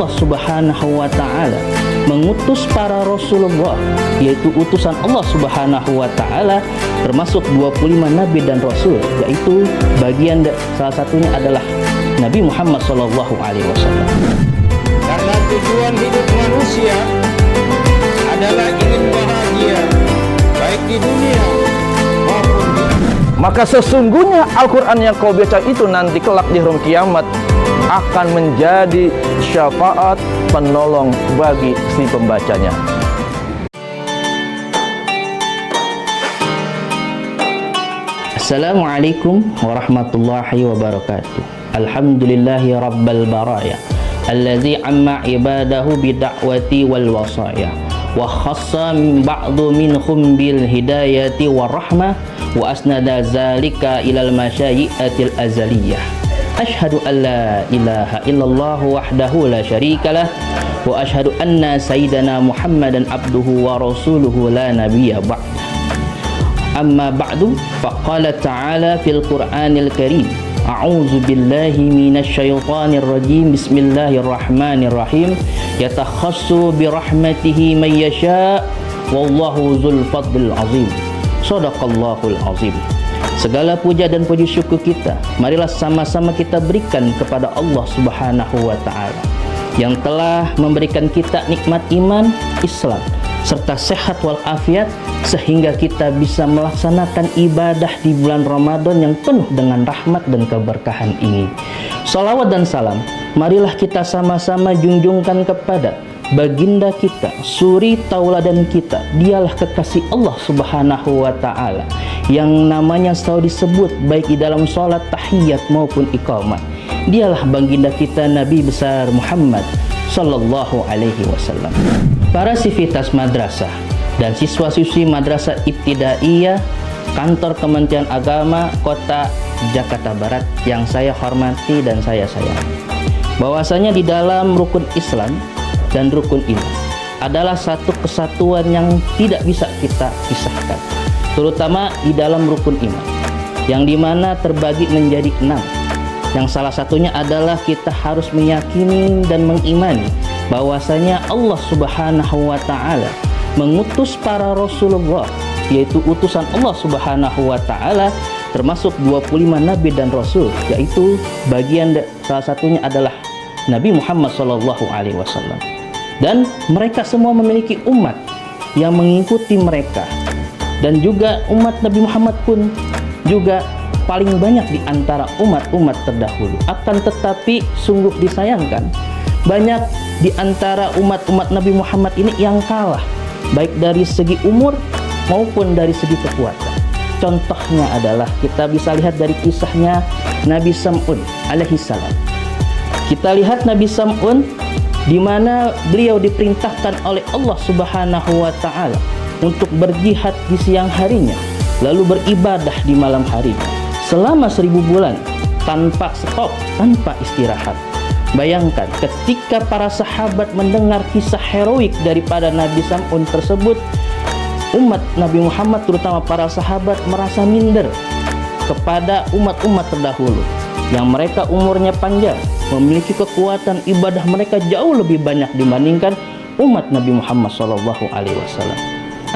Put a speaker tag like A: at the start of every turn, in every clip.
A: Allah Subhanahu wa Ta'ala mengutus para Rasulullah, yaitu utusan Allah Subhanahu wa Ta'ala, termasuk 25 nabi dan rasul, yaitu salah satunya adalah Nabi Muhammad Sallallahu Alaihi Wasallam.
B: Karena tujuan hidup manusia adalah ingin bahagia, baik di dunia maupun di akhirat.
C: Maka sesungguhnya Al-Quran yang kau baca itu nanti kelak di hari kiamat akan menjadi syafaat penolong bagi si pembacanya.
A: Assalamualaikum warahmatullahi wabarakatuh. Alhamdulillahi rabbil baraya allazi amma ibadahu bida'wati wal wasaya wa khassa ba'du minhum bil hidayati war rahmah wa asnada zalika ilal masyayi'atil azaliyah. Ashhadu an la ilaha illallah wahdahu la syarikalah wa ashhadu anna sayyidana Muhammadan abduhu wa rasuluhu la nabiyya ba'd. Amma ba'du, faqala ta'ala fil Qur'anil Karim, a'udzu billahi minasy syaithanir rajim, bismillahirrahmanirrahim, yatakhassu bi rahmatihi may yasha wallahu dzul fadlil azim. Shadaqallahul azim. Segala puja dan puji syukur kita marilah sama-sama kita berikan kepada Allah Subhanahu wa Ta'ala yang telah memberikan kita nikmat iman, Islam, serta sehat walafiat sehingga kita bisa melaksanakan ibadah di bulan Ramadan yang penuh dengan rahmat dan keberkahan ini. Salawat dan salam marilah kita sama-sama junjungkan kepada baginda kita, suri tauladan kita. Dialah kekasih Allah Subhanahu wa Ta'ala yang namanya selalu disebut baik di dalam sholat, tahiyat maupun iqamah. Dialah baginda kita Nabi besar Muhammad Sallallahu Alaihi Wasallam. Para sivitas madrasah dan siswa-siswi madrasah ibtidaiyah kantor Kementerian Agama Kota Jakarta Barat yang saya hormati dan saya sayang, bahwasanya di dalam rukun Islam dan rukun iman adalah satu kesatuan yang tidak bisa kita pisahkan, terutama di dalam rukun iman yang dimana terbagi menjadi 6, yang salah satunya adalah kita harus meyakini dan mengimani bahwasanya Allah Subhanahu wa Ta'ala mengutus para Rasulullah, yaitu utusan Allah Subhanahu wa Ta'ala, termasuk 25 nabi dan rasul, yaitu salah satunya adalah Nabi Muhammad Sallallahu Alaihi Wasallam. Dan mereka semua memiliki umat yang mengikuti mereka, dan juga umat Nabi Muhammad pun juga paling banyak di antara umat-umat terdahulu. Akan tetapi sungguh disayangkan, banyak di antara umat-umat Nabi Muhammad ini yang kalah, baik dari segi umur maupun dari segi kekuatan. Contohnya adalah kita bisa lihat dari kisahnya Nabi Sam'un alaihissalam. Kita lihat Nabi Sam'un di mana beliau diperintahkan oleh Allah Subhanahu wa Ta'ala untuk berjihad di siang harinya, lalu beribadah di malam harinya selama 1000 bulan tanpa stop, tanpa istirahat. Bayangkan ketika para sahabat mendengar kisah heroik daripada Nabi Sam'un tersebut, umat Nabi Muhammad terutama para sahabat merasa minder kepada umat-umat terdahulu yang mereka umurnya panjang, memiliki kekuatan ibadah mereka jauh lebih banyak dibandingkan umat Nabi Muhammad Sallallahu Alaihi Wasallam.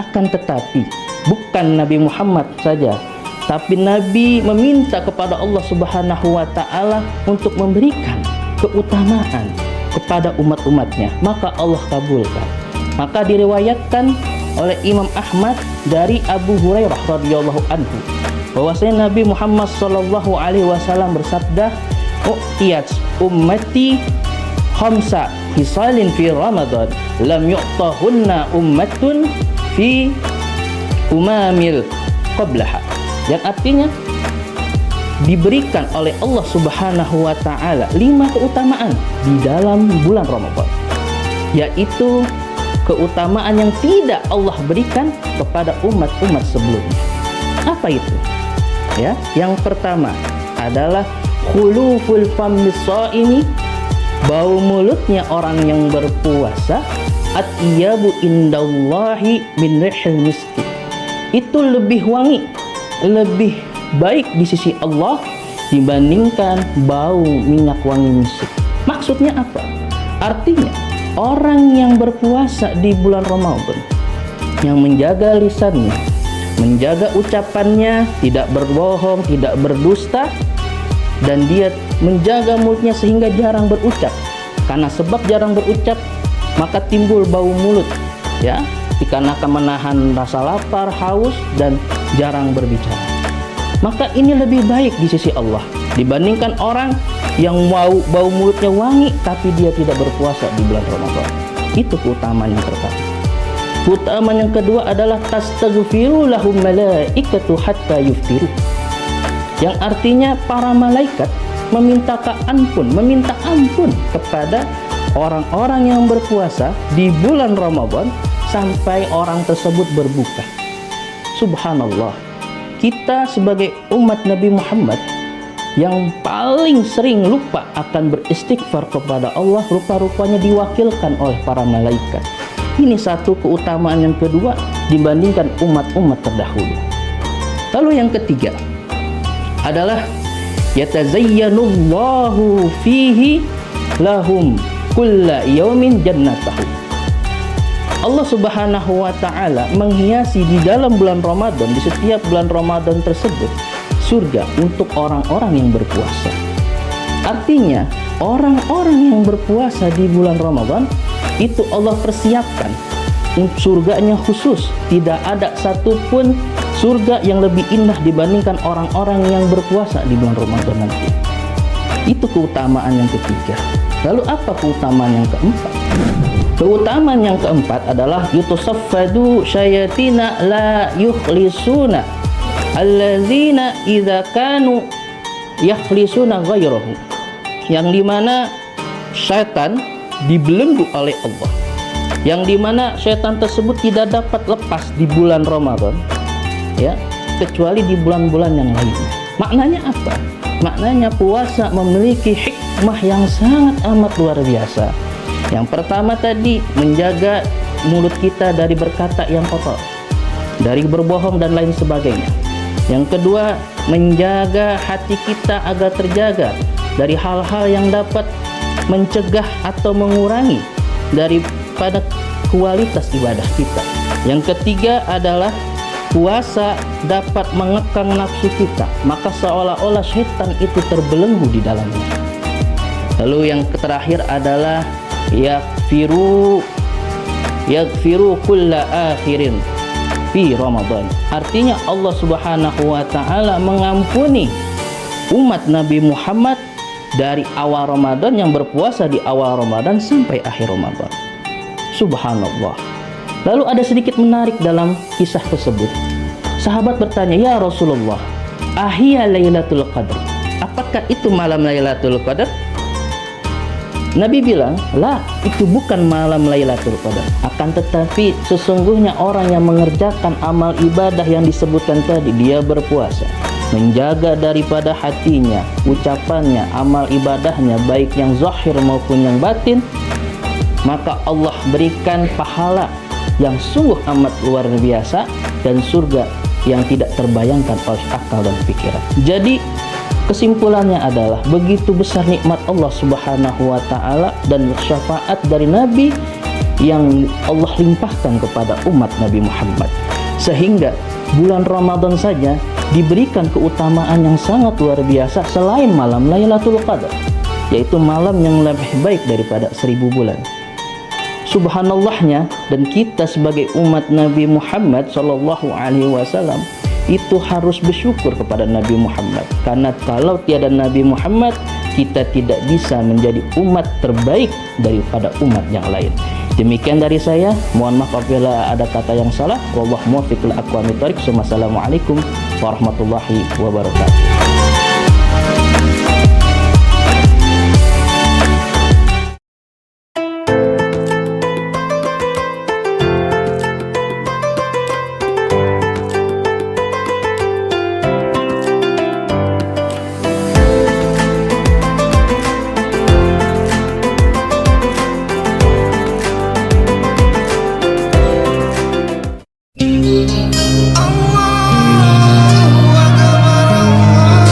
A: Akan tetapi bukan Nabi Muhammad saja, tapi Nabi meminta kepada Allah Subhanahu wa Ta'ala untuk memberikan keutamaan kepada umat-umatnya, maka Allah kabulkan. Maka diriwayatkan oleh Imam Ahmad dari Abu Hurairah radhiyallahu anhu bahwasanya Nabi Muhammad Sallallahu Alaihi Wasallam bersabda, "U'tiyat ummati khamsa hisalin fi Ramadan lam yu'tahunna ummatun fi umamil qablaha." Yang artinya diberikan oleh Allah Subhanahu wa Ta'ala 5 keutamaan di dalam bulan Ramadan, yaitu keutamaan yang tidak Allah berikan kepada umat-umat sebelumnya. Apa itu? Ya, yang pertama adalah khuluful fammi shaimi, bau mulutnya orang yang berpuasa, atyabu indallahi min rihil miski, itu lebih wangi, lebih baik di sisi Allah dibandingkan bau minyak wangi misik. Maksudnya apa? Artinya, orang yang berpuasa di bulan Ramadan, yang menjaga lisannya, menjaga ucapannya, tidak berbohong, tidak berdusta, dan dia menjaga mulutnya sehingga jarang berucap. Karena sebab jarang berucap, maka timbul bau mulut, ya, dikarenakan menahan rasa lapar, haus, dan jarang berbicara. Maka ini lebih baik di sisi Allah dibandingkan orang yang bau mulutnya wangi tapi dia tidak berpuasa di bulan Ramadan. Itu keutamaan yang pertama. Keutamaan yang kedua adalah tastaghfiru lahum malaikatu hatta yuftiru, yang artinya para malaikat meminta ampun kepada orang-orang yang berpuasa di bulan Ramadan sampai orang tersebut berbuka. Subhanallah, kita sebagai umat Nabi Muhammad yang paling sering lupa akan beristighfar kepada Allah, rupa-rupanya diwakilkan oleh para malaikat. Ini satu keutamaan yang kedua dibandingkan umat-umat terdahulu. Lalu yang ketiga adalah yatazayyanullahu fihi lahum kulla yaumin jannatahu. Allah Subhanahu wa taala menghiasi di dalam bulan Ramadan, di setiap bulan Ramadan tersebut, surga untuk orang-orang yang berpuasa. Artinya, orang-orang yang berpuasa di bulan Ramadan itu Allah persiapkan surganya khusus. Tidak ada satupun surga yang lebih indah dibandingkan orang-orang yang berpuasa di bulan Ramadan nanti. Itu keutamaan yang ketiga. Lalu apa keutamaan yang keempat? Keutamaan yang keempat adalah yutusaffadu syayatina la yukhlisuna alladzina idza kanu yakhlisuna ghairahu, yang dimana syaitan dibelenggu oleh Allah, yang dimana syaitan tersebut tidak dapat lepas di bulan Ramadan, ya, kecuali di bulan-bulan yang lainnya. Maknanya apa? Maknanya puasa memiliki hikmah yang sangat amat luar biasa. Yang pertama tadi, menjaga mulut kita dari berkata yang kotor, dari berbohong dan lain sebagainya. Yang kedua, menjaga hati kita agar terjaga dari hal-hal yang dapat mencegah atau mengurangi daripada kualitas ibadah kita. Yang ketiga adalah puasa dapat mengekang nafsu kita, maka seolah-olah syaitan itu terbelenggu di dalamnya. Lalu yang terakhir adalah yaghfiru kulla akhirin fi Ramadan. Artinya Allah Subhanahu wa taala mengampuni umat Nabi Muhammad dari awal Ramadan, yang berpuasa di awal Ramadan sampai akhir Ramadan. Subhanallah. Lalu ada sedikit menarik dalam kisah tersebut. Sahabat bertanya, "Ya Rasulullah, ahiyya Lailatul Qadar? Apakah itu malam Lailatul Qadar?" Nabi bilang, "La, itu bukan malam Lailatul Qadar. Akan tetapi sesungguhnya orang yang mengerjakan amal ibadah yang disebutkan tadi, dia berpuasa, menjaga daripada hatinya, ucapannya, amal ibadahnya, baik yang zahir maupun yang batin, maka Allah berikan pahala yang sungguh amat luar biasa dan surga yang tidak terbayangkan oleh akal dan pikiran." Jadi kesimpulannya adalah begitu besar nikmat Allah Subhanahu wa taala dan syafaat dari Nabi yang Allah limpahkan kepada umat Nabi Muhammad, sehingga bulan Ramadan saja diberikan keutamaan yang sangat luar biasa selain malam Lailatul Qadar, yaitu malam yang lebih baik daripada 1000 bulan. Subhanallahnya, dan kita sebagai umat Nabi Muhammad sallallahu alaihi wasallam itu harus bersyukur kepada Nabi Muhammad, karena kalau tiada Nabi Muhammad, kita tidak bisa menjadi umat terbaik daripada umat yang lain. Demikian dari saya, mohon maaf apabila ada kata yang salah. Wallahu muwaffiq lil aqwamit thoriq. Wassalamualaikum warahmatullahi wabarakatuh.
D: Allahu Akbar.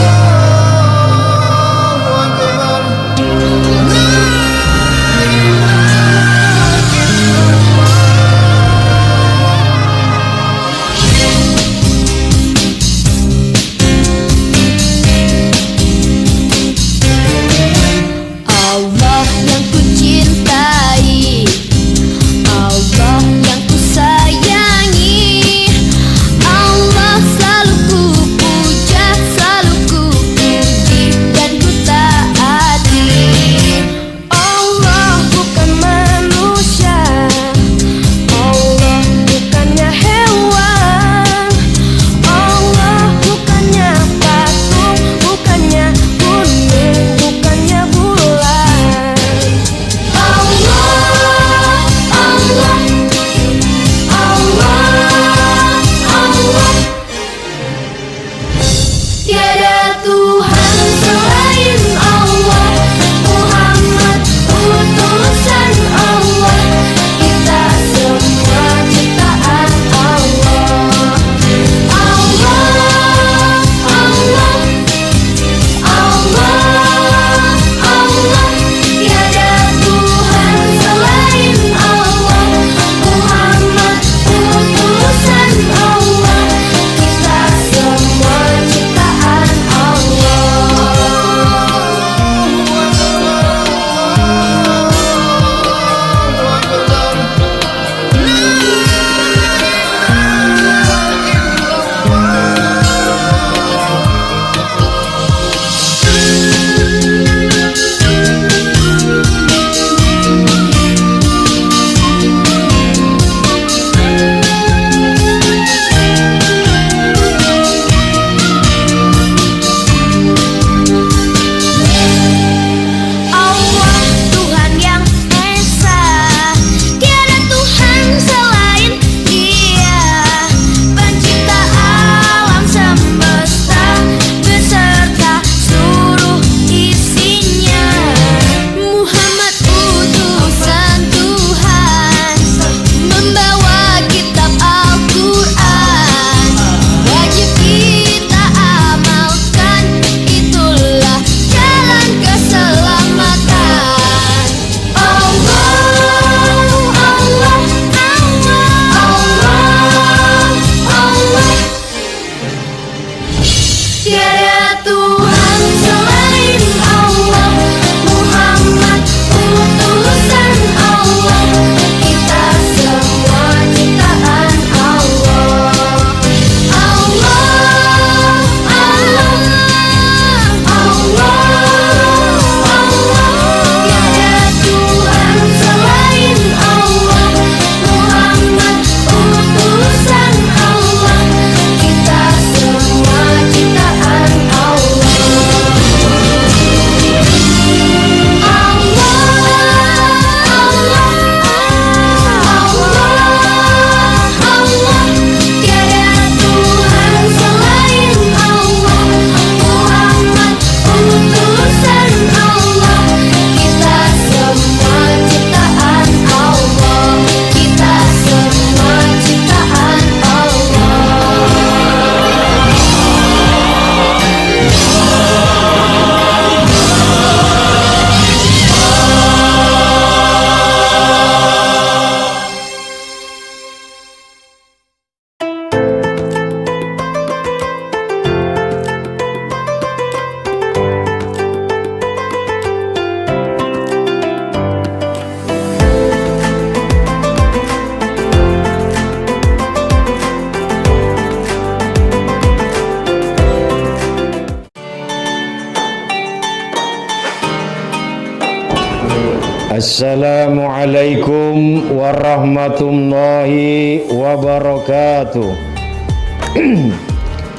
B: Assalamualaikum warahmatullahi wabarakatuh.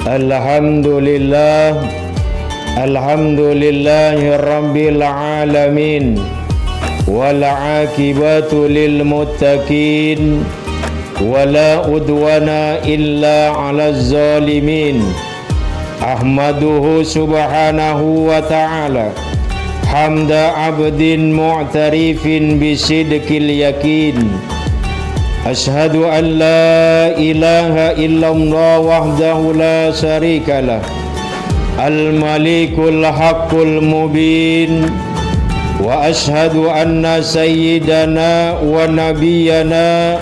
B: Alhamdulillah, alhamdulillahi rabbil alamin, wal aqibatu lil muttaqin, wala udwana illa 'alaz zalimin. Ahmaduhu subhanahu wa ta'ala hamda abdin mu'tarifin bisidqil yakin. Ashhadu an la ilaha illallah wahdahu la syarikalah, al-malikul haqqul mubin. Wa ashhadu anna sayyidana wa nabiyyana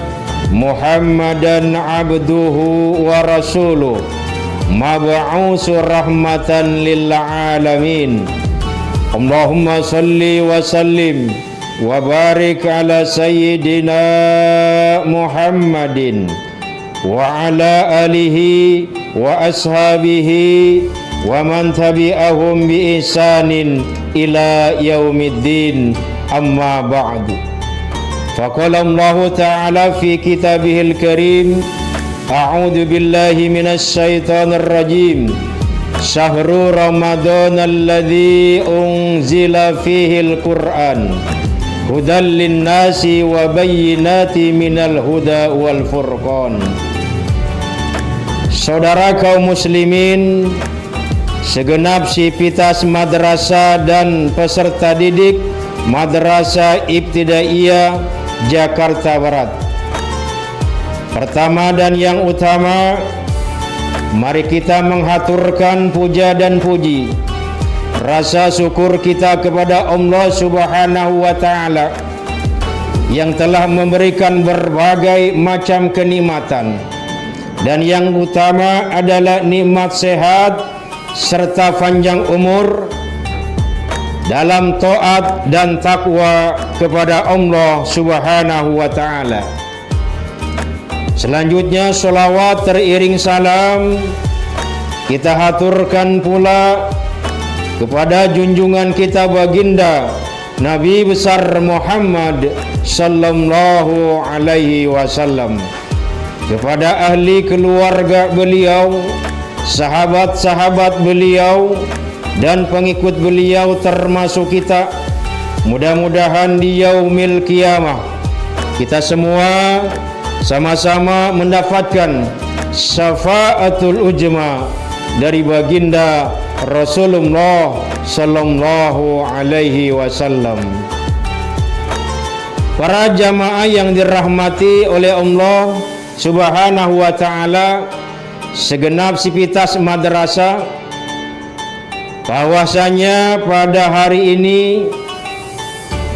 B: Muhammadan abduhu wa rasuluh, mab'utsur rahmatan lil alamin. Allahumma salli wa sallim wa barik ala sayyidina Muhammadin wa ala alihi wa ashabihi wa man tabi'ahum bi ihsanin ila yaumiddin, amma ba'du. Faqala Allah ta'ala fi kitabihil karim, a'udzu billahi minasy syaithanir rajim. Syahrul Ramadan alladzi unzila fihil Qur'an hudal linnasi wa bayyinati minal huda wal furqan. Saudara kaum muslimin, segenap sivitas madrasah dan peserta didik Madrasah Ibtidaiyah Jakarta Barat. Pertama dan yang utama, mari kita menghaturkan puja dan puji, rasa syukur kita kepada Allah Subhanahu wa ta'ala yang telah memberikan berbagai macam kenikmatan, dan yang utama adalah nikmat sehat serta panjang umur dalam taat dan takwa kepada Allah Subhanahu wa ta'ala. Selanjutnya salawat teriring salam kita haturkan pula kepada junjungan kita baginda Nabi besar Muhammad sallallahu alaihi wasallam, kepada ahli keluarga beliau, sahabat-sahabat beliau, dan pengikut beliau termasuk kita. Mudah-mudahan di yaumil qiyamah kita semua sama-sama mendapatkan syafaatul ujma dari baginda Rasulullah sallallahu alaihi wasallam. Para jamaah yang dirahmati oleh Allah Subhanahu wa ta'ala, segenap sivitas madrasah, bahwasanya pada hari ini,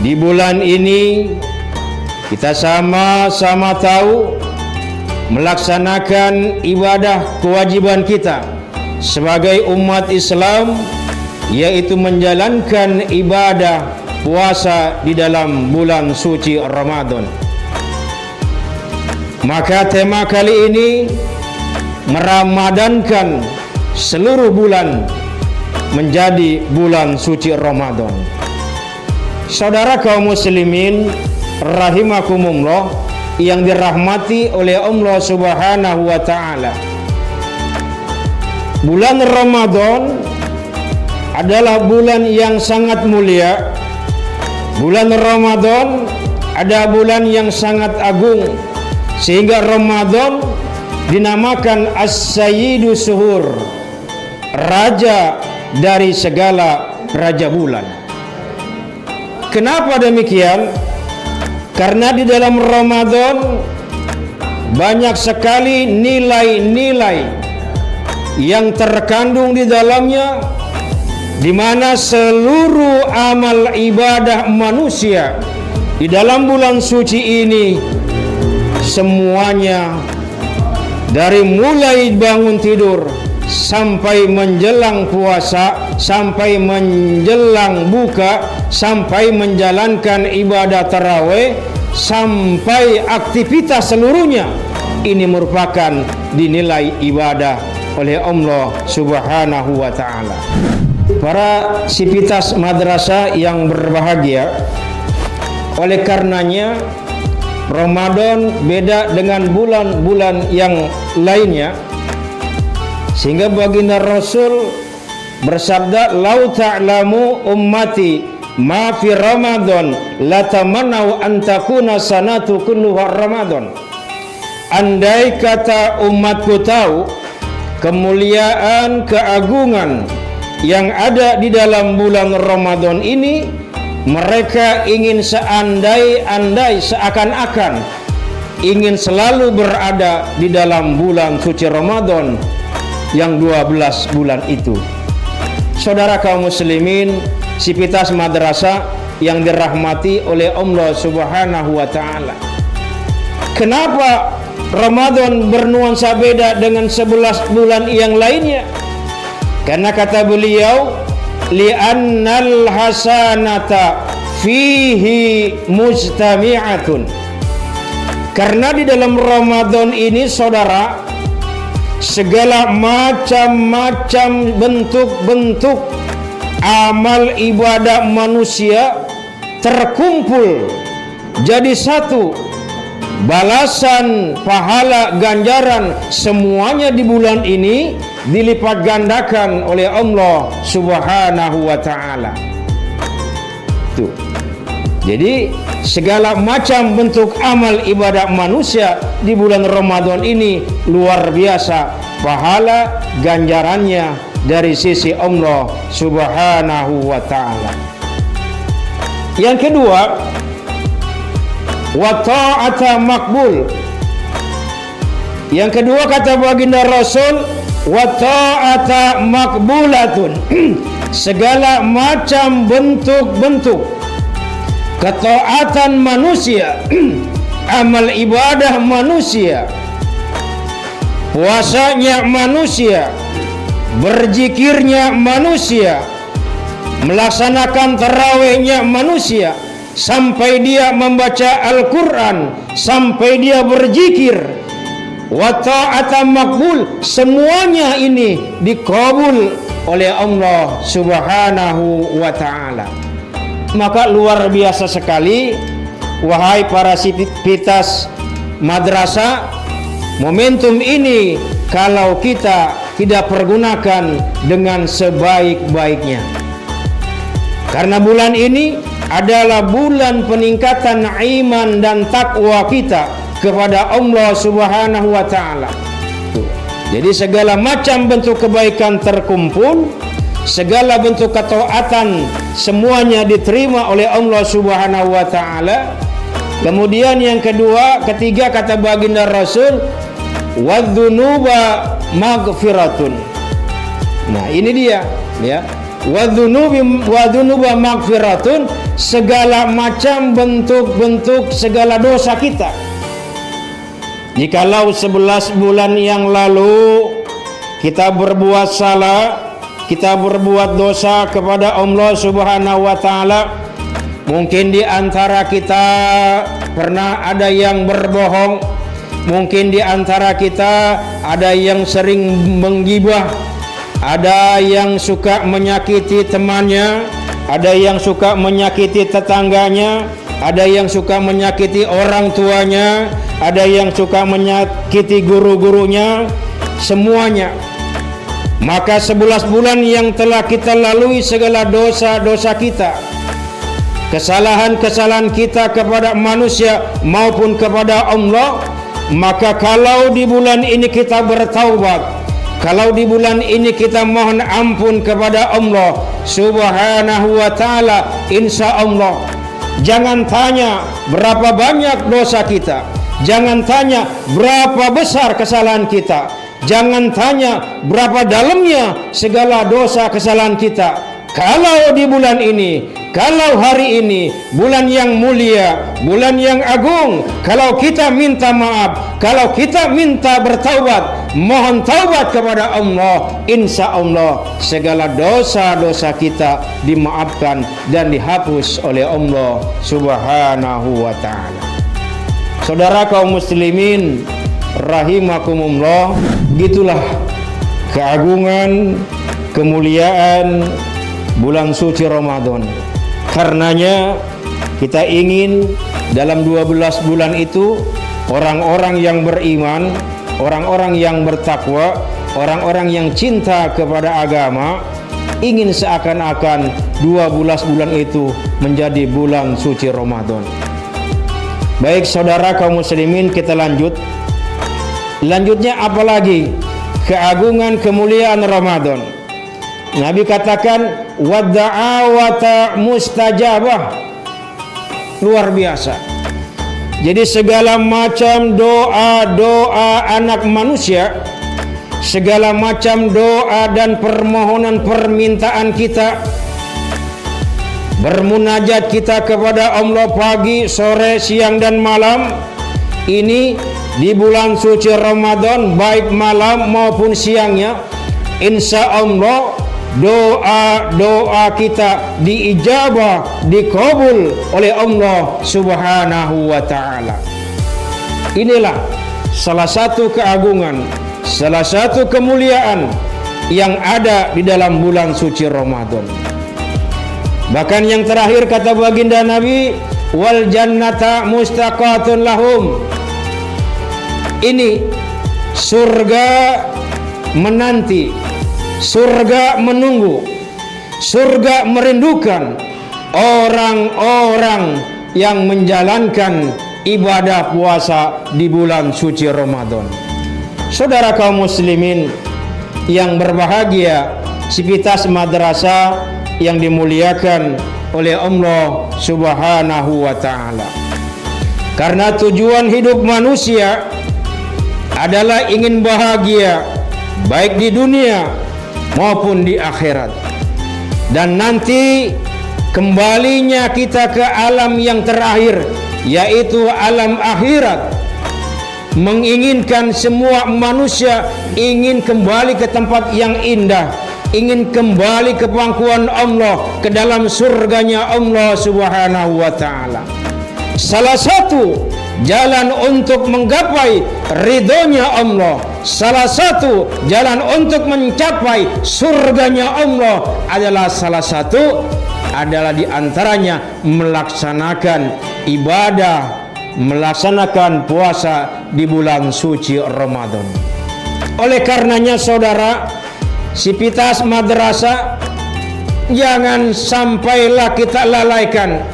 B: di bulan ini, kita sama-sama tahu melaksanakan ibadah kewajiban kita sebagai umat Islam, yaitu menjalankan ibadah puasa di dalam bulan suci Ramadan. Maka tema kali ini meramadankan seluruh bulan menjadi bulan suci Ramadan. Saudara kaum muslimin rahimakumullah yang dirahmati oleh Allah Subhanahu wa ta'ala, bulan Ramadan adalah bulan yang sangat mulia. Bulan Ramadan adalah bulan yang sangat agung, sehingga Ramadan dinamakan As-Sayyidu Suhur, raja dari segala raja bulan. Kenapa demikian? Karena di dalam Ramadan banyak sekali nilai-nilai yang terkandung di dalamnya, di mana seluruh amal ibadah manusia di dalam bulan suci ini semuanya, dari mulai bangun tidur sampai menjelang puasa, sampai menjelang buka, sampai menjalankan ibadah tarawih, sampai aktivitas seluruhnya, ini merupakan dinilai ibadah oleh Allah Subhanahu wa ta'ala. Para sivitas madrasah yang berbahagia, Oleh karenanya Ramadan beda dengan bulan-bulan yang lainnya, sehingga baginda Rasul bersabda, "Lau ta'lamu ummati ma fi Ramadan la tamannau an takuna sanatu kulluha Ramadan." Andai kata umatku tahu kemuliaan, keagungan yang ada di dalam bulan Ramadan ini, mereka ingin seandai-andai, seakan-akan ingin selalu berada di dalam bulan suci Ramadan yang 12 bulan itu. Saudara kaum muslimin, Sivitas Madrasah yang dirahmati oleh Allah Subhanahu wa taala. Kenapa Ramadan bernuansa beda dengan 11 bulan yang lainnya? Karena kata beliau, li'annal hasanata fihi mujtami'atun. Karena di dalam Ramadan ini, saudara, segala macam-macam bentuk-bentuk amal ibadah manusia terkumpul jadi satu. Balasan, pahala, ganjaran semuanya di bulan ini dilipat gandakan oleh Allah Subhanahu wa taala. Tuh. Jadi segala macam bentuk amal ibadah manusia di bulan Ramadan ini luar biasa pahala ganjarannya dari sisi Allah Subhanahu wa taala. Yang kedua, wa ta'ata makbul. Yang kedua kata baginda Rasul, wa ta'ata makbulatun. Segala macam bentuk-bentuk ketaatan manusia, amal ibadah manusia, puasanya manusia, berzikirnya manusia, melaksanakan tarawihnya manusia, sampai dia membaca Al-Quran, sampai dia berzikir, wa ta'ata makbul, semuanya ini dikabul oleh Allah Subhanahu wa ta'ala. Maka luar biasa sekali, wahai para sivitas madrasah, momentum ini kalau kita tidak pergunakan dengan sebaik-baiknya. Karena bulan ini adalah bulan peningkatan iman dan takwa kita kepada Allah Subhanahu wa taala. Jadi segala macam bentuk kebaikan terkumpul, segala bentuk ketaatan semuanya diterima oleh Allah Subhanahu wa taala. Kemudian yang kedua, ketiga kata baginda Rasul, wadzunuba maghfiratun. Nah, ini dia ya. Wadzunuba maghfiratun, segala macam bentuk-bentuk segala dosa kita. Jikalau 11 bulan yang lalu kita berbuat salah, kita berbuat dosa kepada Allah Subhanahu wa taala, mungkin di antara kita pernah ada yang berbohong, mungkin di antara kita ada yang sering menggibah, ada yang suka menyakiti temannya, ada yang suka menyakiti tetangganya, ada yang suka menyakiti orang tuanya, ada yang suka menyakiti guru-gurunya, semuanya. Maka 11 bulan yang telah kita lalui segala dosa-dosa kita, kesalahan-kesalahan kita kepada manusia maupun kepada Allah, maka kalau di bulan ini kita bertaubat, kalau di bulan ini kita mohon ampun kepada Allah Subhanahu wa taala, insya Allah jangan tanya berapa banyak dosa kita, jangan tanya berapa besar kesalahan kita, jangan tanya berapa dalamnya segala dosa kesalahan kita. Kalau di bulan ini, kalau hari ini, bulan yang mulia, bulan yang agung, kalau kita minta maaf, kalau kita minta bertaubat, mohon taubat kepada Allah, insya Allah segala dosa-dosa kita dimaafkan dan dihapus oleh Allah Subhanahu wa ta'ala. Saudara kaum muslimin rahimakumullah, begitulah keagungan, kemuliaan bulan suci Ramadan. Karenanya kita ingin dalam 12 bulan itu orang-orang yang beriman, orang-orang yang bertakwa, orang-orang yang cinta kepada agama ingin seakan-akan 12 bulan itu menjadi bulan suci Ramadan. Baik saudara kaum muslimin, kita lanjut. Lanjutnya apalagi keagungan kemuliaan Ramadan. Nabi katakan wadda'awata mustajabah. Luar biasa. Jadi segala macam doa-doa anak manusia, segala macam doa dan permohonan permintaan kita, bermunajat kita kepada Allah pagi, sore, siang dan malam, ini di bulan suci Ramadan baik malam maupun siangnya, insya Allah doa-doa kita diijabah, dikabul oleh Allah Subhanahu wa ta'ala. Inilah salah satu keagungan, salah satu kemuliaan yang ada di dalam bulan suci Ramadan. Bahkan yang terakhir kata baginda Nabi, wal jannata mustaqatun lahum. Ini surga menanti, surga menunggu, surga merindukan orang-orang yang menjalankan ibadah puasa di bulan suci Ramadan. Saudara kaum muslimin yang berbahagia, sivitas madrasah yang dimuliakan oleh Allah Subhanahu wa ta'ala. Karena tujuan hidup manusia adalah ingin bahagia baik di dunia maupun di akhirat. Dan nanti kembalinya kita ke alam yang terakhir, yaitu alam akhirat. Menginginkan semua manusia ingin kembali ke tempat yang indah, ingin kembali ke pangkuan Allah, ke dalam surganya Allah Subhanahu wa ta'ala. Salah satu jalan untuk menggapai ridhonya Allah, salah satu jalan untuk mencapai surganya Allah adalah diantaranya melaksanakan ibadah, melaksanakan puasa di bulan suci Ramadan. Oleh karenanya saudara, sivitas madrasah jangan sampailah kita lalaikan,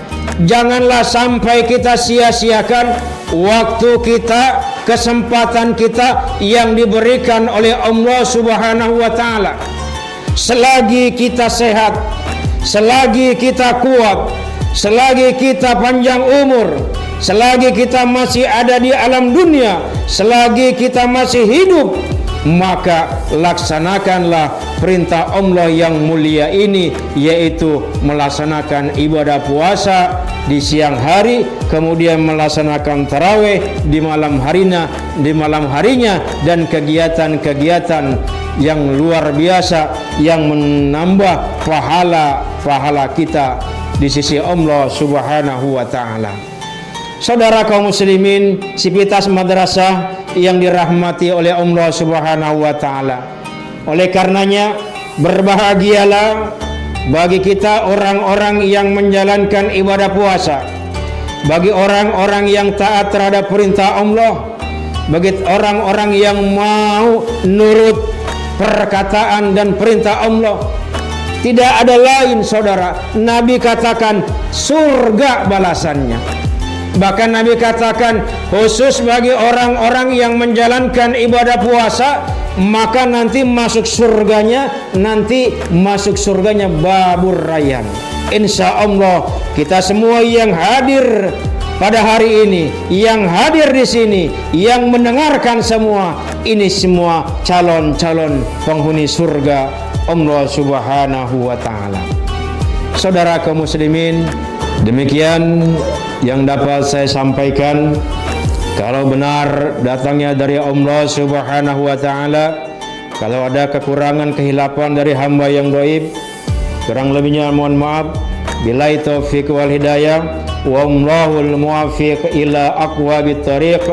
B: janganlah sampai kita sia-siakan waktu kita, kesempatan kita yang diberikan oleh Allah Subhanahu wa ta'ala. Selagi kita sehat, selagi kita kuat, selagi kita panjang umur, selagi kita masih ada di alam dunia, selagi kita masih hidup, maka laksanakanlah perintah Allah yang mulia ini, yaitu melaksanakan ibadah puasa di siang hari, kemudian melaksanakan tarawih di malam harinya, dan kegiatan-kegiatan yang luar biasa yang menambah pahala kita di sisi Allah Subhanahu wa ta'ala. Saudara kaum muslimin, sivitas madrasah yang dirahmati oleh Allah Subhanahu wa ta'ala. Oleh karenanya berbahagialah bagi kita orang-orang yang menjalankan ibadah puasa, bagi orang-orang yang taat terhadap perintah Allah, bagi orang-orang yang mau nurut perkataan dan perintah Allah. Tidak ada lain saudara, Nabi katakan surga balasannya. Bahkan Nabi katakan khusus bagi orang-orang yang menjalankan ibadah puasa, maka nanti masuk surganya babur rayyan. Insya Allah kita semua yang hadir pada hari ini, yang hadir di sini, yang mendengarkan semua, ini semua calon-calon penghuni surga Allah Subhanahu wa ta'ala. Saudara kaum muslimin, demikian yang dapat saya sampaikan. Kalau benar datangnya dari Allah Subhanahu wa ta'ala, kalau ada kekurangan kehilapan dari hamba yang dhaif, kurang lebihnya mohon maaf. Billahi taufiq wal hidayah, wallahul muwaffiq ila aqwabit thariq.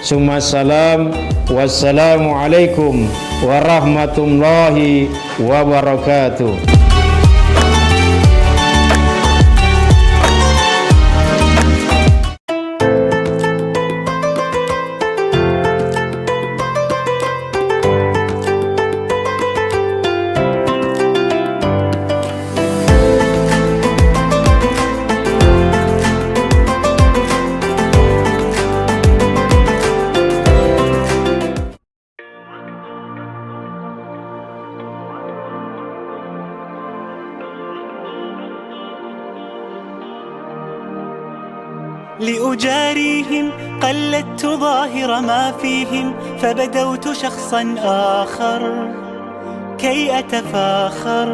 B: Summasalam, wassalamu alaikum warahmatullahi wabarakatuh.
D: أجاريهم قلدت ظاهر ما فيهم فبدوت شخصا آخر كي أتفاخر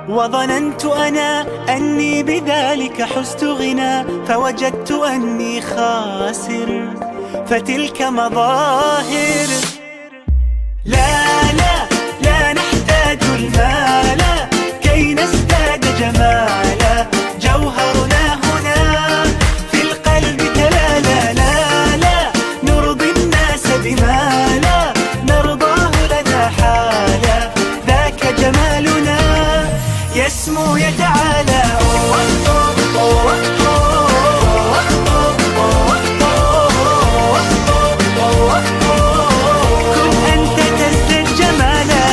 D: وظننت أنا أني بذلك حزت غنى فوجدت أني خاسر فتلك مظاهر لا لا لا نحتاج المال كي نزداد جمالا جوهرنا هنا في القلب تلالا لا لا نرضي الناس بما لا نرضاه لنا حالا ذاك جمالنا يسمو يتعالى كن أنت تزداد جمالا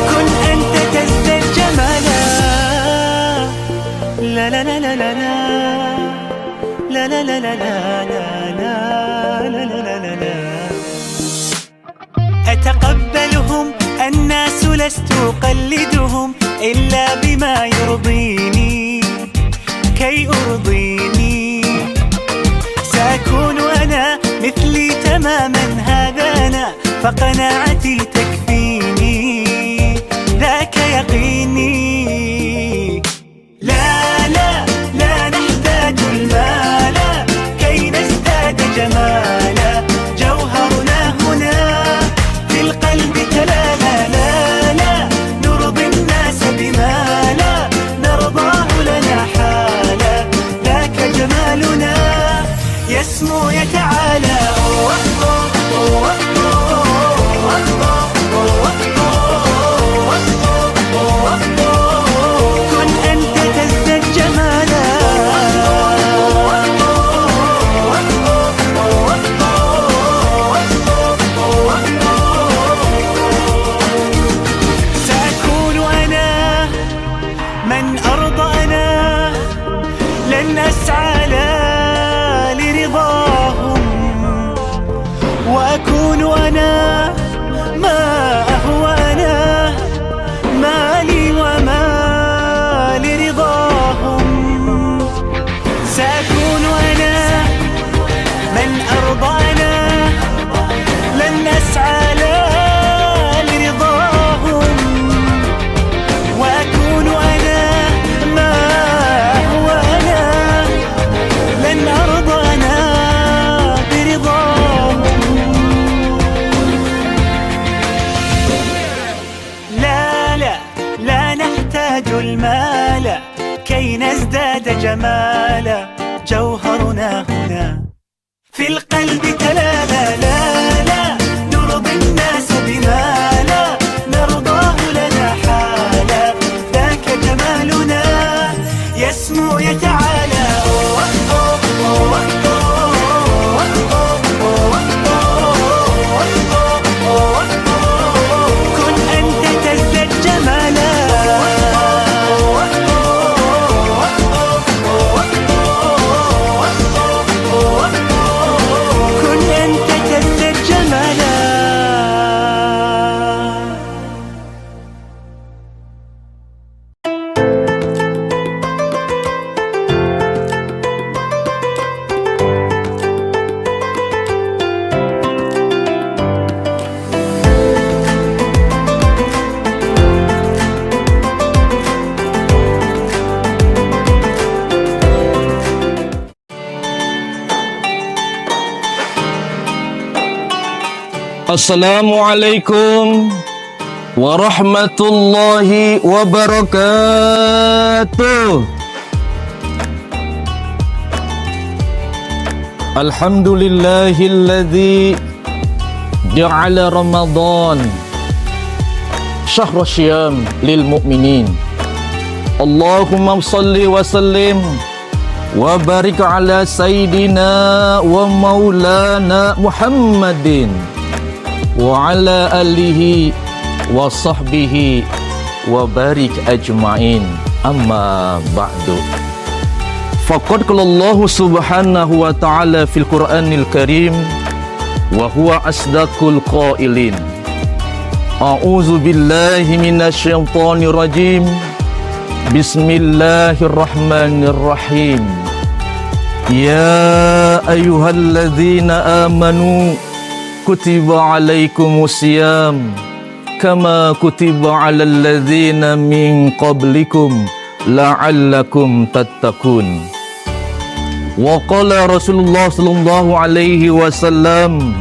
D: كن أنت تزداد جمالا لا لا لا لا لا لا لا لا لا لا أتقبلهم الناس لست أقلدهم إلا بما يرضيني كي أرضيني سأكون أنا مثلي تماما هذا أنا فقناعتي تكفيني ذاك يقيني لا لا لا نحتاج المال كي نزداد جمالا جوهرنا هنا في القلب تلالا لا لا نرضي الناس بما لا نرضاه لنا حالا ذاك جمالنا يسمو يتعالى كن أنت تزداد جمالا سأكون أنا من أرضى أنا لن أسعى لا لرضاهم وأكون أنا ما أهوى أنا مالي وما لرضاهم سأكون أنا من أرضى أنا لن أسعى لا لرضاهم وأكون أنا ما هو أنا لن أرضى أنا برضاهم لا لا لا نحتاج المال كي نزداد جمالا جوهرنا هنا في القلب تلالا لا لا نرضي الناس بما لا نرضاه لنا حالا ذاك جمالنا يسمو يتعالى كن أنت تزداد جمالا كن أنت تزداد جمالا
C: Assalamualaikum warahmatullahi wabarakatuh. Alhamdulillahilladzi ja'ala Ramadan syahrul syiyam lil mu'minin. Allahumma salli wa sallim wa barik ala sayyidina wa maulana Muhammadin wa ala alihi wa sahbihi wa barik ajma'in, amma ba'du. Faqad qala Allah subhanahu wa ta'ala fil Qur'anil Karim wa huwa asdaqul qailin. A'udzu billahi minasyaitonir rajim. Bismillahirrahmanirrahim. Ya ayyuhalladzina amanu kutiba alaikumusiyam kama kutiba alal ladzina min qablikum la'allakum tattaqun. Wa qala Rasulullah sallallahu alaihi wasallam,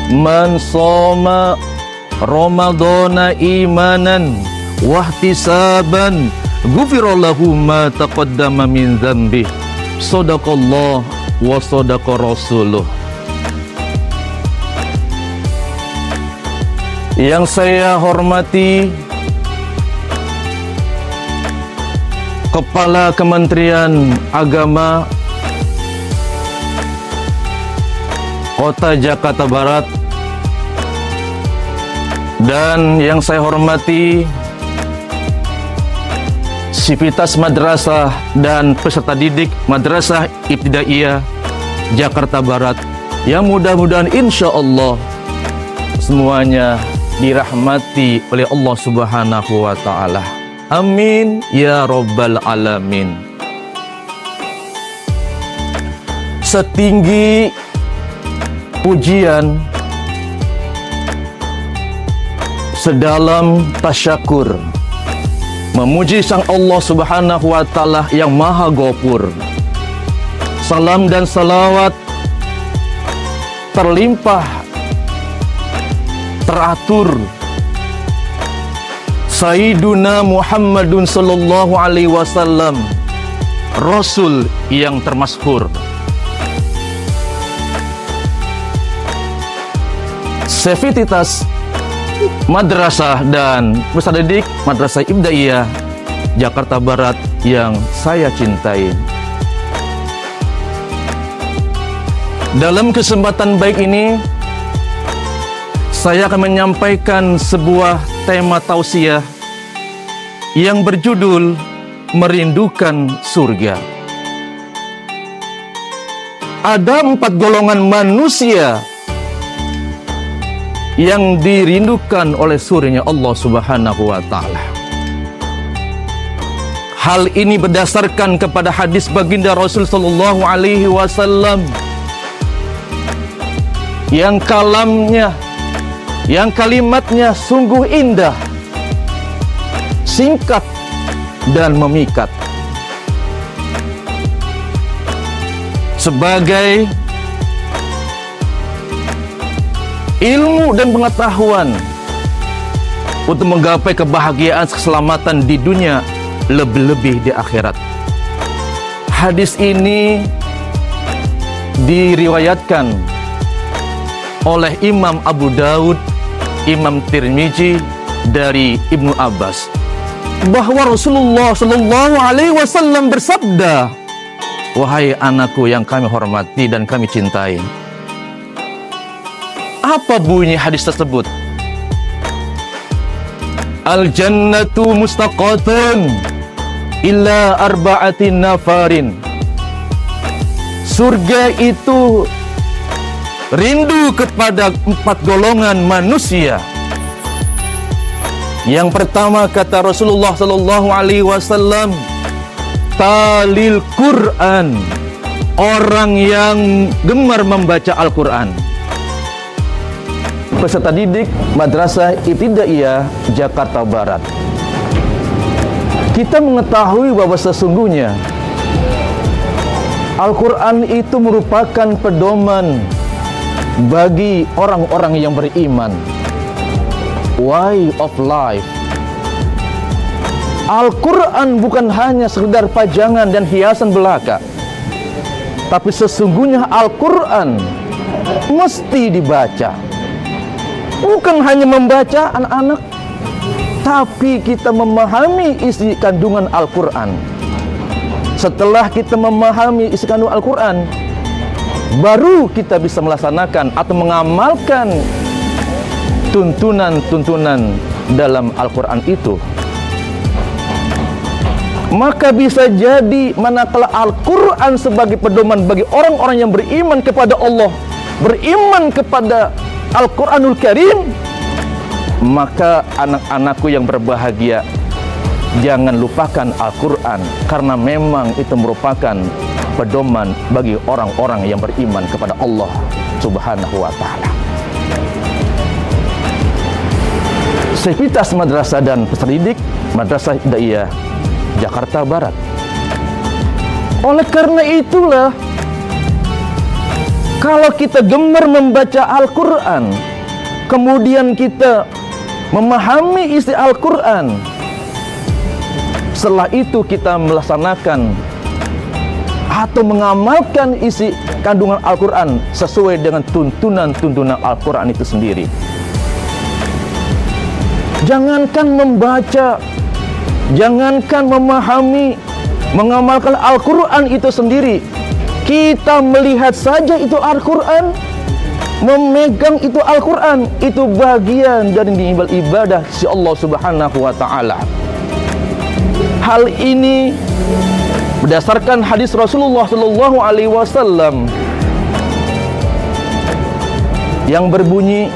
C: man shoma Ramadhana imanan wahtisaban ghufira lahu ma taqaddama min dzambi. Shadaqallah wa shadaqa rasuluh. Yang saya hormati Kepala Kementerian Agama Kota Jakarta Barat, dan yang saya hormati Sivitas Madrasah dan peserta didik Madrasah Ibtidaiyah Jakarta Barat, yang mudah-mudahan insya Allah semuanya dirahmati oleh Allah Subhanahu wa Ta'ala. Amin ya Rabbal Alamin. Setinggi pujian, sedalam tasyakur, memuji Sang Allah Subhanahu wa Ta'ala yang Maha Ghafur. Salam dan salawat terlimpah, teratur Sayyiduna Muhammadun sallallahu alaihi wasallam, Rasul yang termasyhur. Sivitas Madrasah dan peserta didik Madrasah Ibtidaiyah Jakarta Barat yang saya cintai. Dalam kesempatan baik ini, saya akan menyampaikan sebuah tema tausiah yang berjudul Merindukan Surga. Ada 4 golongan manusia yang dirindukan oleh surganya Allah Subhanahu wa Ta'ala. Hal ini berdasarkan kepada hadis baginda Rasul sallallahu alaihi wasallam yang kalimatnya sungguh indah, singkat dan memikat. Sebagai ilmu dan pengetahuan untuk menggapai kebahagiaan keselamatan di dunia, lebih-lebih di akhirat. Hadis ini diriwayatkan oleh Imam Abu Daud, Imam Tirmizi dari Ibnu Abbas, bahwa Rasulullah sallallahu alaihi wasallam bersabda, wahai anakku yang kami hormati dan kami cintai. Apa bunyi hadis tersebut? Al-jannatu mustaqatun illa arba'atin nafarin. Surga itu rindu kepada 4 golongan manusia. Yang pertama, kata Rasulullah sallallahu alaihi wasallam, talil Quran, orang yang gemar membaca Al-Quran. Peserta didik Madrasah Ibtidaiyah Jakarta Barat, kita mengetahui bahwa sesungguhnya Al-Quran itu merupakan pedoman bagi orang-orang yang beriman, way of life. Al-Quran bukan hanya sekedar pajangan dan hiasan belaka, tapi sesungguhnya Al-Quran mesti dibaca. Bukan hanya membaca anak-anak, tapi kita memahami isi kandungan Al-Quran. Setelah kita memahami isi kandungan Al-Quran, baru kita bisa melaksanakan atau mengamalkan tuntunan-tuntunan dalam Al-Quran itu. Maka bisa jadi manakala Al-Quran sebagai pedoman bagi orang-orang yang beriman kepada Allah, beriman kepada Al-Quranul Karim, maka anak-anakku yang berbahagia, jangan lupakan Al-Quran, karena memang itu merupakan pedoman bagi orang-orang yang beriman kepada Allah Subhanahu wa Ta'ala. Sivitas Madrasah dan Peserta Didik Madrasah Ibtidaiyah Jakarta Barat. Oleh karena itulah, kalau kita gemar membaca Al-Quran, kemudian kita memahami isi Al-Quran, setelah itu kita melaksanakan atau mengamalkan isi kandungan Al-Quran sesuai dengan tuntunan Al-Quran itu sendiri. Jangankan membaca, jangankan memahami, mengamalkan Al-Quran itu sendiri, kita melihat saja itu Al-Quran, memegang itu Al-Quran, itu bagian dari ibadah si Allah Subhanahu wa Ta'ala. Hal ini berdasarkan hadis Rasulullah Sallallahu Alaihi Wasallam yang berbunyi,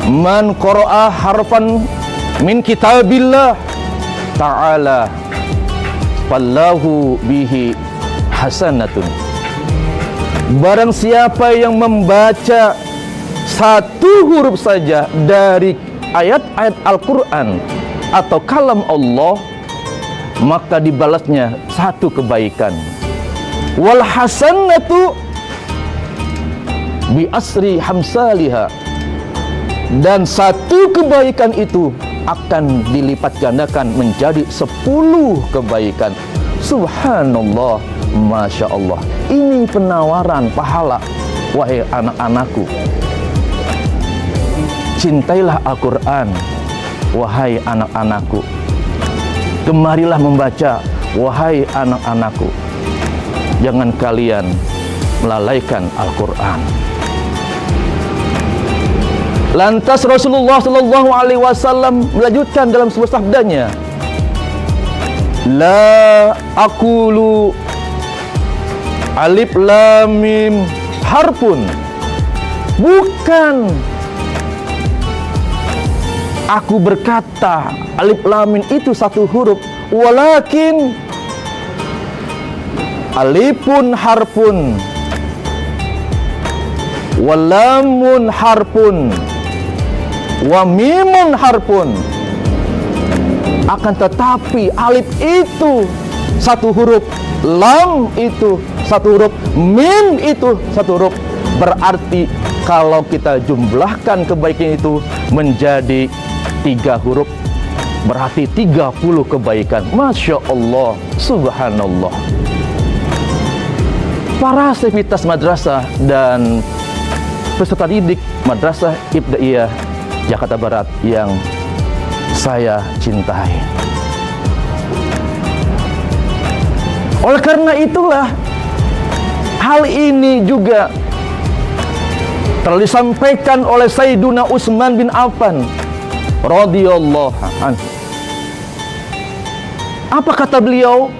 C: man qara'a harfan min kitabillah ta'ala fallahu bihi hasanatun. Barang siapa yang membaca satu huruf saja dari ayat-ayat Al-Quran atau kalam Allah, maka dibalasnya satu kebaikan. Wal hasanatu bi asri hamsaliha, dan satu kebaikan itu akan dilipat gandakan menjadi 10 kebaikan. Subhanallah, Masya Allah. Ini penawaran pahala. Wahai anak-anakku, cintailah Al-Quran. Wahai anak-anakku, gemarilah membaca. Wahai anak-anakku, jangan kalian melalaikan Al-Quran. Lantas Rasulullah Sallallahu Alaihi Wasallam melanjutkan dalam sebuah sabdanya, la aqulu alif lam mim harfun, bukan aku berkata alif lam mim itu satu huruf, walakin alifun harfun walamun harfun wa mimun harfun. Akan tetapi alif itu satu huruf, lam itu satu huruf, mim itu satu huruf. Berarti kalau kita jumlahkan kebaikan itu menjadi 3 huruf, berarti 30 kebaikan. Masya Allah, subhanallah. Para sivitas madrasah dan peserta didik Madrasah Ibtidaiyah Jakarta Barat yang saya cintai, oleh karena itulah hal ini juga telah disampaikan oleh Sayyiduna Utsman bin Affan radhiyallahu anhu. Apa kata beliau?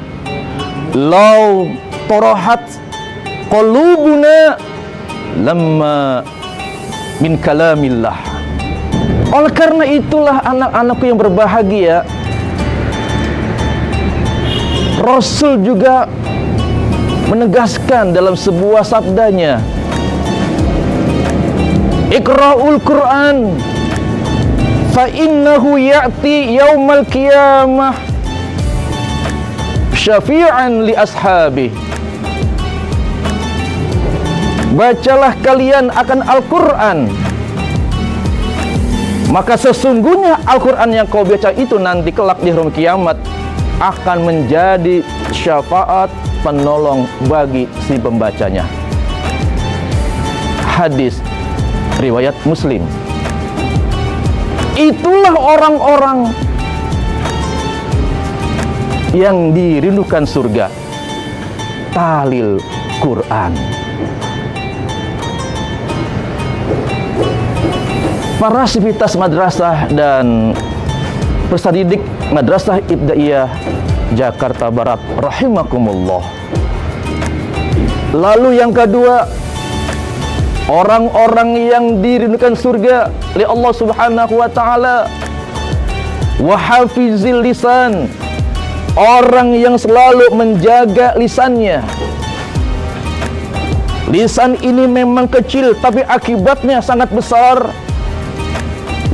C: Lau tarahat qulubuna lamma min kalamillah. Oleh karena itulah anak-anakku yang berbahagia, Rasul juga menegaskan dalam sebuah sabdanya, Iqra'ul Qur'an fa innahu ya'ti yaumal qiyamah syafi'an li ashabi. Bacalah kalian akan Al-Quran, maka sesungguhnya Al-Quran yang kau baca itu nanti kelak di hari kiamat akan menjadi syafaat penolong bagi si pembacanya. Hadis riwayat Muslim. Itulah orang-orang yang dirindukan surga, tahlil Quran. Para sivitas madrasah dan peserta didik Madrasah Ibtidaiyah Jakarta Barat rahimakumullah. Lalu yang kedua, orang-orang yang dirindukan surga oleh Allah Subhanahu wa taala. Wa hafizil lisan, orang yang selalu menjaga lisannya. Lisan ini memang kecil tapi akibatnya sangat besar.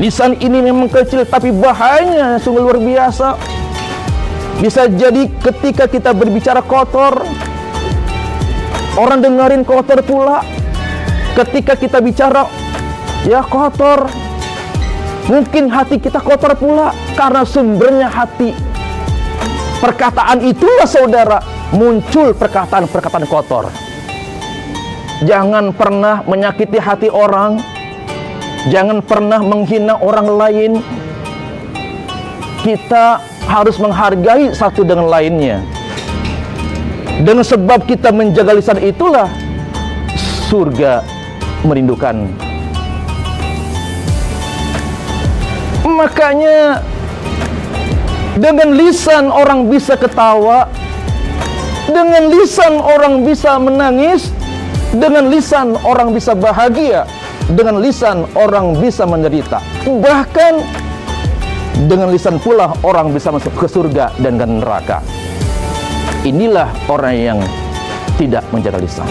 C: Lisan ini memang kecil tapi bahayanya sungguh luar biasa. Bisa jadi ketika kita berbicara kotor, orang dengerin kotor pula. Ketika kita bicara ya kotor, mungkin hati kita kotor pula karena sumbernya hati. Perkataan itulah saudara muncul perkataan-perkataan kotor. Jangan pernah menyakiti hati orang, jangan pernah menghina orang lain. Kita harus menghargai satu dengan lainnya. Dengan sebab kita menjaga lisan itulah surga merindukan. Makanya dengan lisan orang bisa ketawa, dengan lisan orang bisa menangis, dengan lisan orang bisa bahagia, dengan lisan orang bisa menderita. Bahkan dengan lisan pula orang bisa masuk ke surga dan ke neraka. Inilah orang yang tidak menjaga lisan.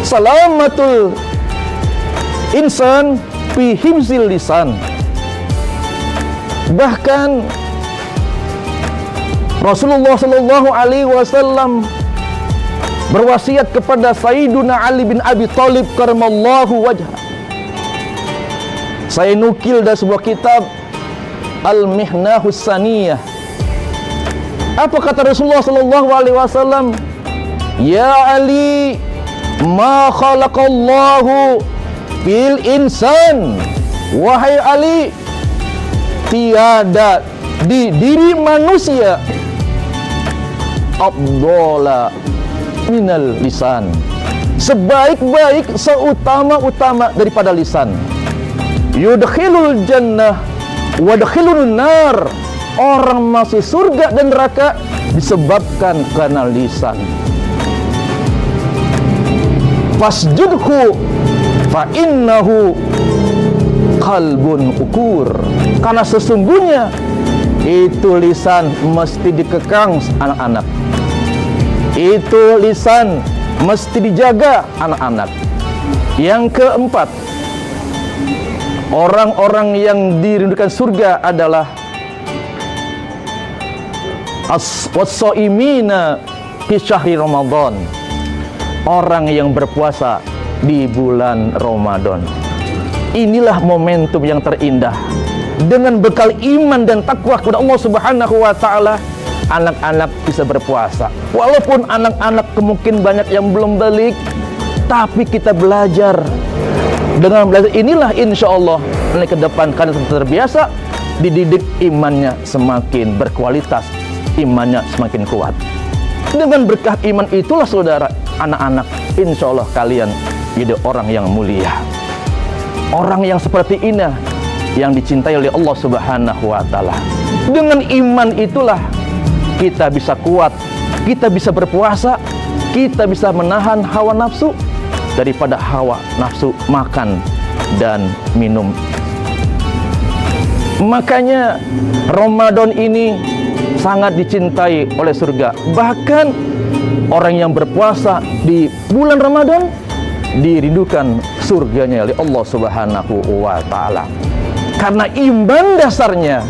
C: Salamatul insan fi himzil lisan. Bahkan Rasulullah sallallahu alaihi wasallam berwasiat kepada Sayyiduna Ali bin Abi Thalib karamallahu wajhah. Saya nukil dari sebuah kitab Al-Mihnahus Saniyah. Apa kata Rasulullah sallallahu alaihi wasallam? Ya Ali, ma khalaqallahu bil insan. Wahai Ali, tiada di diri manusia afdhala minal lisan, sebaik-baik, seutama-utama daripada lisan. Yudkhilul jannah wa yudkhilun nar, orang masuk surga dan neraka disebabkan karena lisan. Fasjudhu fa innahu qalbun ukur, karena sesungguhnya itu lisan mesti dikekang anak-anak. Itu lisan mesti dijaga anak-anak. Yang keempat, orang-orang yang dirindukan surga adalah as-shaimina fi syahri Ramadan, orang yang berpuasa di bulan Ramadan. Inilah momentum yang terindah. Dengan bekal iman dan takwa kepada Allah Subhanahu wa taala, anak-anak bisa berpuasa. Walaupun anak-anak kemungkinan banyak yang belum balik, tapi kita belajar. Dengan belajar inilah insya Allah ke depan karena terbiasa, dididik imannya semakin berkualitas, imannya semakin kuat. Dengan berkah iman itulah saudara, anak-anak insya Allah kalian jadi orang yang mulia. Orang yang seperti ini yang dicintai oleh Allah Subhanahu wa taala. Dengan iman itulah kita bisa kuat, kita bisa berpuasa, kita bisa menahan hawa nafsu daripada hawa nafsu makan dan minum. Makanya Ramadan ini sangat dicintai oleh surga. Bahkan orang yang berpuasa di bulan Ramadan dirindukan surganya oleh Allah Subhanahu wa taala. Karena iman dasarnya,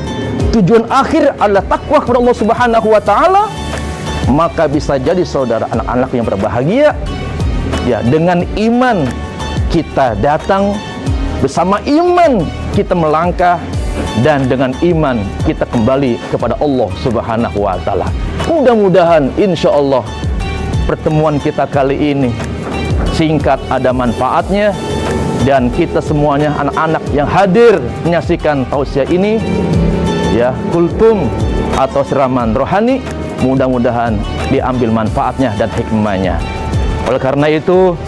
C: tujuan akhir adalah takwa kepada Allah Subhanahu wa taala, maka bisa jadi saudara anak-anak yang berbahagia ya, dengan iman kita datang, bersama iman kita melangkah, dan dengan iman kita kembali kepada Allah Subhanahu wa taala. Mudah-mudahan insya Allah pertemuan kita kali ini singkat ada manfaatnya, dan kita semuanya anak-anak yang hadir menyaksikan tausiah ini ya, kultum atau siraman rohani, mudah-mudahan diambil manfaatnya dan hikmahnya. Oleh karena itu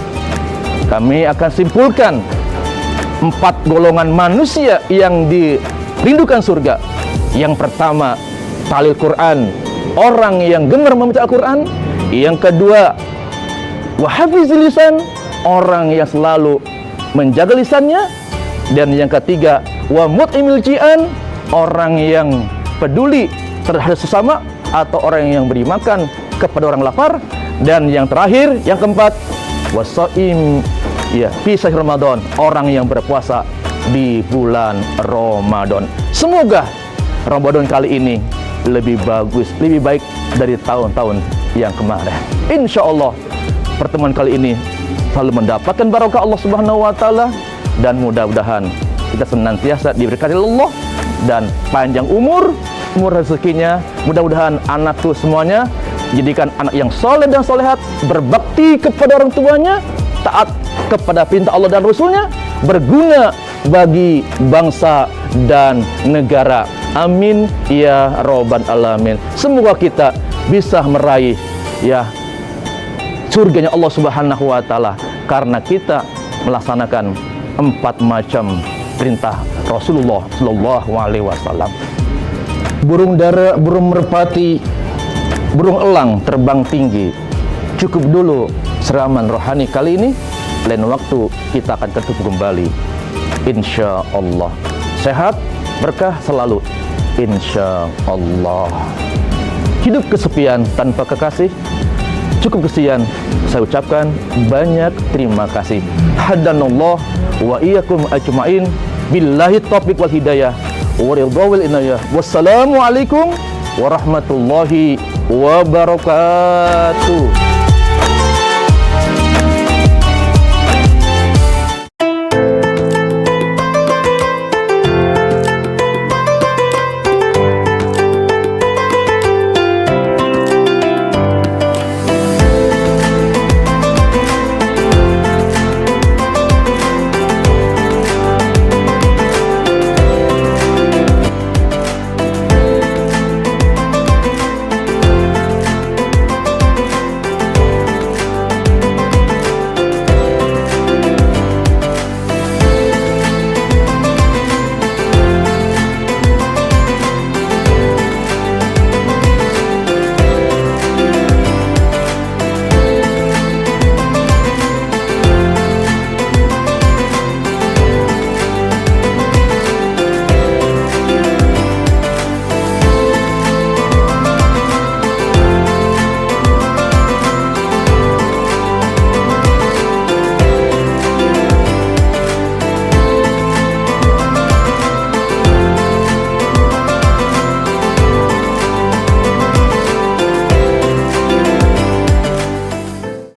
C: kami akan simpulkan 4 golongan manusia yang dirindukan surga. Yang pertama, talil Quran, orang yang gemar membaca Al-Quran. Yang kedua, wahafizil lisan, orang yang selalu menjaga lisannya. Dan yang ketiga, wa mut'imil ji'an, orang yang peduli terhadap sesama atau orang yang beri makan kepada orang lapar. Dan yang terakhir, yang keempat, wasaim ya fi syahr Ramadan, orang yang berpuasa di bulan Ramadan. Semoga Ramadan kali ini lebih bagus, lebih baik dari tahun-tahun yang kemarin. Insya Allah pertemuan kali ini selalu mendapatkan barokah Allah Subhanahu wa taala, dan mudah-mudahan kita senantiasa diberkati Allah dan panjang umur rezekinya. Mudah-mudahan anakku semuanya jadikan anak yang soleh dan solehat, berbakti kepada orang tuanya, taat kepada perintah Allah dan Rasulnya, berguna bagi bangsa dan negara. Amin ya robbal alamin. Semoga kita bisa meraih ya surganya Allah Subhanahu wa taala karena kita melaksanakan 4 macam perintah Rasulullah sallallahu alaihi wasallam. Burung dara, burung merpati, burung elang terbang tinggi. Cukup dulu siraman rohani kali ini. Lain waktu kita akan ketemu kembali, insya Allah. Sehat, berkah selalu, insya Allah. Hidup kesepian tanpa kekasih. Cukup kesekian saya ucapkan, banyak terima kasih. Hadanallah wa iyyakum ajmain. Billahi taufiq wal hidayah wa ridha wal inayah. Wassalamualaikum warahmatullahi wabarakatuh.